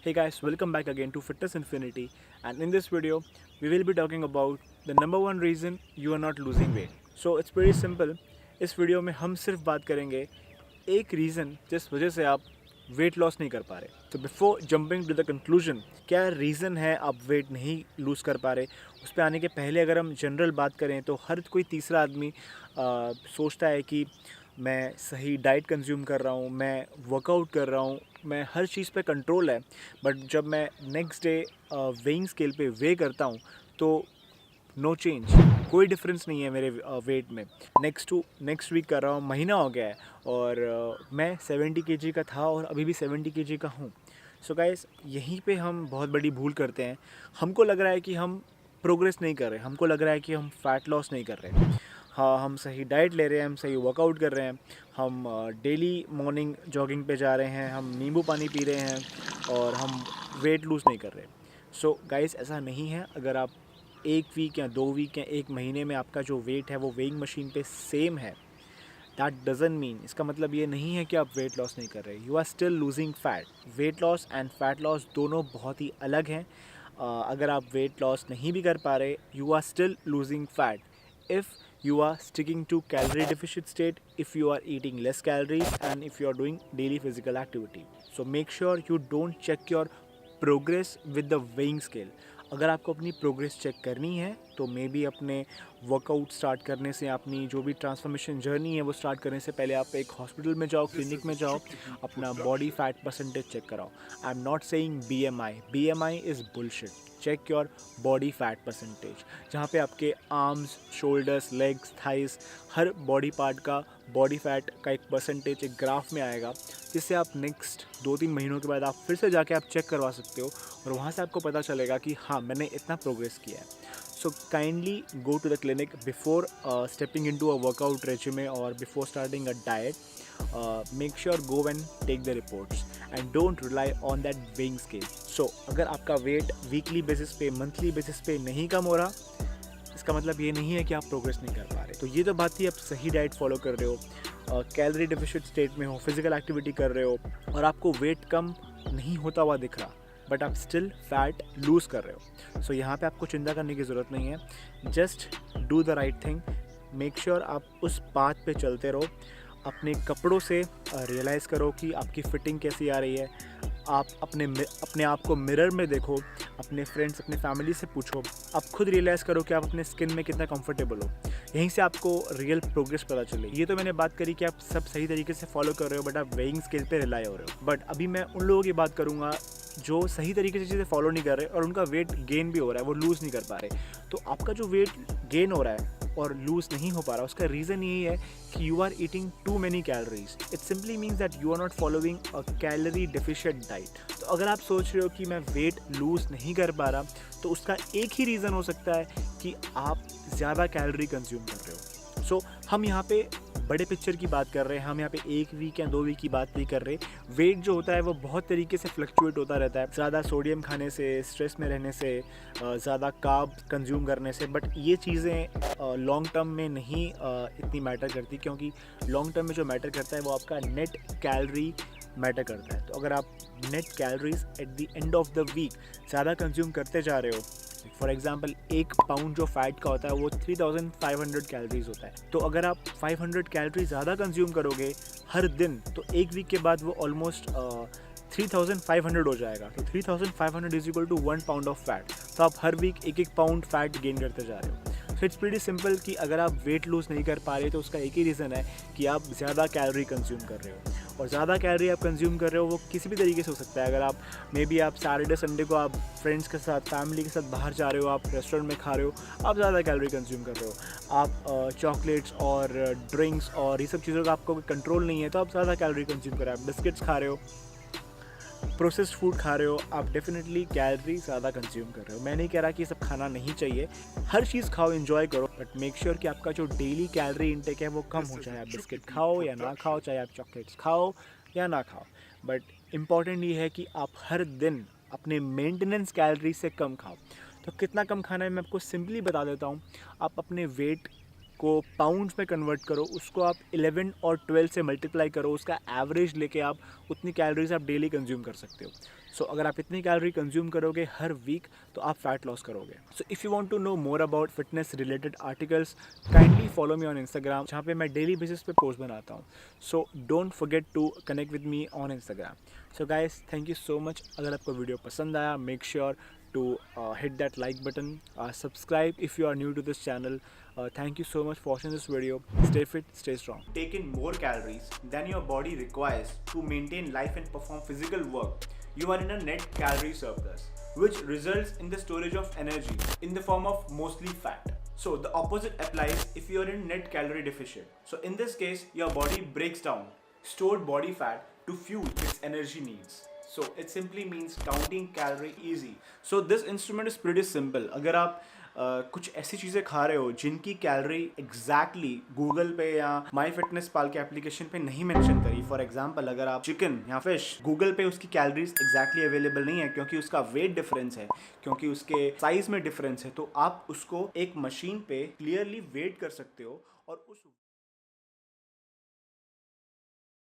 Hey guys, welcome back again to Fitness Infinity, and in this video we will be talking about the number one reason you are not losing weight. So it's pretty simple. इस video में हम सिर्फ बात करेंगे एक reason जिस वजह से आप वेट लॉस नहीं कर पा रहे. तो before jumping to the conclusion, क्या रीज़न है आप वेट नहीं लूज़ कर पा रहे, उस पर आने के पहले अगर हम जनरल बात करें तो हर कोई तीसरा आदमी सोचता है कि मैं सही डाइट कंज्यूम कर रहा हूँ, मैं वर्कआउट कर रहा हूँ, मैं हर चीज़ पे कंट्रोल है. बट जब मैं नेक्स्ट डे वेइंग स्केल पे वे करता हूँ तो नो चेंज, कोई डिफरेंस नहीं है मेरे वेट में. नेक्स्ट वीक कर रहा हूँ, महीना हो गया है और मैं 70 kg का था और अभी भी 70 kg का हूँ. सो गाइस, यहीं पे हम बहुत बड़ी भूल करते हैं. हमको लग रहा है कि हम प्रोग्रेस नहीं कर रहे, हमको लग रहा है कि हम फैट लॉस नहीं कर रहे. हाँ, हम सही डाइट ले रहे हैं, हम सही वर्कआउट कर रहे हैं, हम डेली मॉर्निंग जॉगिंग पे जा रहे हैं, हम नींबू पानी पी रहे हैं और हम वेट लूज़ नहीं कर रहे. सो गाइस, ऐसा नहीं है. अगर आप एक वीक या 2 वीक या एक महीने में आपका जो वेट है वो वेइंग मशीन पे सेम है, दैट डजंट मीन, इसका मतलब ये नहीं है कि आप वेट लॉस नहीं कर रहे. You are still losing fat. Weight loss and fat loss दोनों बहुत ही अलग हैं. अगर आप वेट लॉस नहीं भी कर पा रहे, you are still losing fat if you are sticking to calorie deficit state, if you are eating less calories and if you are doing daily physical activity. So make sure you don't check your progress with the weighing scale. अगर आपको अपनी progress check करनी है तो may be अपने workout start करने से, अपनी जो भी ट्रांसफॉर्मेशन जर्नी है वो स्टार्ट करने से पहले आप एक हॉस्पिटल में जाओ, क्लिनिक में जाओ, अपना बॉडी फैट परसेंटेज चेक कराओ. I am not saying BMI is bullshit. Check your body fat percentage, जहाँ पे आपके आर्म्स, शोल्डर्स, लेग्स, थाइस, हर बॉडी पार्ट का बॉडी फैट का एक परसेंटेज एक ग्राफ में आएगा, जिससे आप नेक्स्ट 2-3 महीनों के बाद आप फिर से जाके आप चेक करवा सकते हो और वहाँ से आपको पता चलेगा कि हाँ, मैंने इतना प्रोग्रेस किया है. So kindly go to the clinic before stepping into a workout regime और before starting a diet. Make sure go and take the reports and don't rely on that weighing scale. So अगर आपका weight weekly basis पे, monthly basis पे नहीं कम हो रहा, इसका मतलब ये नहीं है कि आप प्रोग्रेस नहीं कर पा रहे. तो ये तो बात थी, आप सही डाइट फॉलो कर रहे हो, कैलोरी डेफिशिट स्टेट में हो, फिजिकल एक्टिविटी कर रहे हो और आपको वेट कम नहीं होता हुआ दिख रहा, बट आप स्टिल फैट लूज़ कर रहे हो. सो यहाँ पे आपको चिंता करने की ज़रूरत नहीं है. Just do the right thing. Make sure आप उस पाथ पे चलते रहो. अपने कपड़ों से रियलाइज़ करो कि आपकी फ़िटिंग कैसी आ रही है. आप अपने आप को मिरर में देखो, अपने फ्रेंड्स, अपने फैमिली से पूछो. आप खुद रियलाइज़ करो कि आप अपने स्किन में कितना कंफर्टेबल हो. यहीं से आपको रियल प्रोग्रेस पता चले. ये तो मैंने बात करी कि आप सब सही तरीके से फॉलो कर रहे हो, बट आप वेइंग स्केल पे रिलाई हो रहे हो. बट अभी मैं उन लोगों की बात करूँगा जो सही तरीके से चीज़ें फॉलो नहीं कर रहे और उनका वेट गेन भी हो रहा है, वो लूज़ नहीं कर पा रहे. तो आपका जो वेट गेन हो रहा है और लूज़ नहीं हो पा रहा, उसका रीज़न यही है कि you are eating too many calories. It simply means that you are not following a calorie deficient diet. तो अगर आप सोच रहे हो कि मैं वेट लूज़ नहीं कर पा रहा, तो उसका एक ही रीज़न हो सकता है कि आप ज़्यादा कैलोरी कंज्यूम कर रहे हो. सो हम यहाँ पे बड़े पिक्चर की बात कर रहे हैं. हम यहाँ पे 1 वीक या 2 वीक की बात नहीं कर रहे. वेट जो होता है वो बहुत तरीके से फ्लक्चुएट होता रहता है, ज़्यादा सोडियम खाने से, स्ट्रेस में रहने से, ज़्यादा कार्ब कंज्यूम करने से. बट ये चीज़ें लॉन्ग टर्म में नहीं इतनी मैटर करती, क्योंकि लॉन्ग टर्म में जो मैटर करता है वो आपका नेट कैलोरी मैटर करता है. तो अगर आप net calories at the end of the week ज़्यादा कंज्यूम करते जा रहे हो, फॉर एग्जाम्पल 1 पाउंड जो फैट का होता है वो 3500 कैलोरीज होता है. तो अगर आप 500 कैलोरी ज़्यादा कंज्यूम करोगे हर दिन, तो एक वीक के बाद वो ऑलमोस्ट 3500 हो जाएगा. तो 3500 is equal to 1 pound of fat. तो आप हर वीक 1-1 पाउंड फैट गेन करते जा रहे हो. सो इट्स प्रीटी सिंपल कि अगर आप वेट लूज़ नहीं कर पा रहे तो उसका एक ही रीज़न है कि आप ज़्यादा कैलोरी कंज्यूम कर रहे हो. और ज़्यादा कैलोरी आप कंज्यूम कर रहे हो वो किसी भी तरीके से हो सकता है. अगर आप मे बी आप सैटरडे संडे को आप फ्रेंड्स के साथ, फैमिली के साथ बाहर जा रहे हो, आप रेस्टोरेंट में खा रहे हो, आप ज़्यादा कैलोरी कंज्यूम कर रहे हो. आप चॉकलेट्स और ड्रिंक्स और ये सब चीज़ों का आपको कंट्रोल नहीं है तो आप ज़्यादा कैलोरी कंज्यूम कर रहे हो. आप बिस्किट्स खा रहे हो, प्रोसेस्ड फूड खा रहे हो, आप डेफिनेटली कैलोरी ज़्यादा कंज्यूम कर रहे हो. मैं नहीं कह रहा कि ये सब खाना नहीं चाहिए, हर चीज़ खाओ, एंजॉय करो, बट मेक श्योर कि आपका जो डेली कैलोरी इंटेक है वो कम हो. चाहे आप बिस्किट खाओ या ना खाओ, चाहे आप चॉकलेट्स खाओ या ना खाओ, बट इम्पॉर्टेंट ये है कि आप हर दिन अपने मेंटेनेंस कैलोरी से कम खाओ. तो कितना कम खाना है मैं आपको सिंपली बता देता हूँ. आप अपने वेट को पाउंड्स में कन्वर्ट करो, उसको आप 11 और 12 से मल्टीप्लाई करो, उसका एवरेज लेके आप उतनी कैलोरीज आप डेली कंज्यूम कर सकते हो. सो अगर आप इतनी कैलोरी कंज्यूम करोगे हर वीक तो आप फैट लॉस करोगे. So if you want to know more about fitness related articles, kindly follow me on Instagram, जहाँ पे मैं डेली बेसिस पे पोस्ट बनाता हूँ. So don't forget to connect with me on Instagram. So guys, thank you so much. अगर आपको video पसंद आया, make sure to hit that like button, subscribe if you are new to this channel. Thank you so much for watching this video. Stay fit, stay strong. Take in more calories than your body requires to maintain life and perform physical work. You are in a net calorie surplus, which results in the storage of energy in the form of mostly fat. So the opposite applies if you are in net calorie deficit. So in this case, your body breaks down stored body fat to fuel its energy needs. So it simply means counting calorie easy. So this instrument is pretty simple. अगर आप कुछ ऐसी चीज़ें खा रहे हो जिनकी calorie exactly Google पे या माई फिटनेस पाल के एप्लीकेशन पे नहीं मेंशन करी, फॉर एग्जांपल अगर आप चिकन या फिश, गूगल पे उसकी कैलोरीज एग्जैक्टली अवेलेबल नहीं है क्योंकि उसका वेट डिफरेंस है, क्योंकि उसके साइज में डिफरेंस है, तो आप उसको एक मशीन पे क्लियरली वेट कर सकते हो और उस